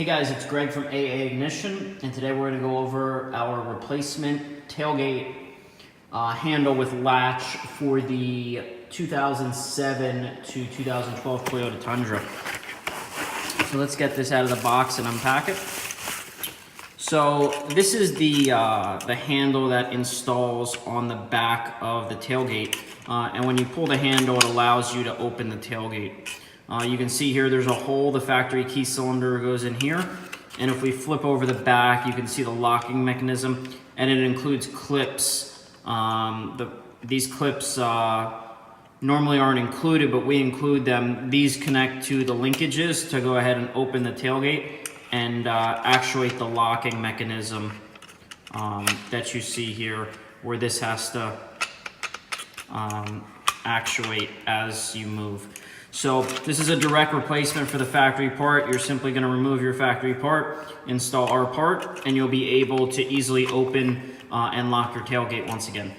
Hey guys, it's Greg from AA Ignition, and today we're going to go over our replacement tailgate handle with latch for the 2007 to 2012 Toyota Tundra. So let's get this out of the box and unpack it. So this is the handle that installs on the back of the tailgate, and when you pull the handle, it allows you to open the tailgate. You can see here there's a hole, the factory key cylinder goes in here, and if we flip over the back, you can see the locking mechanism, and it includes clips. These clips normally aren't included, but we include them. These connect to the linkages to go ahead and open the tailgate and actuate the locking mechanism that you see here, where this has to actuate as you move. So this is a direct replacement for the factory part. You're simply going to remove your factory part, install our part, and you'll be able to easily open and lock your tailgate once again.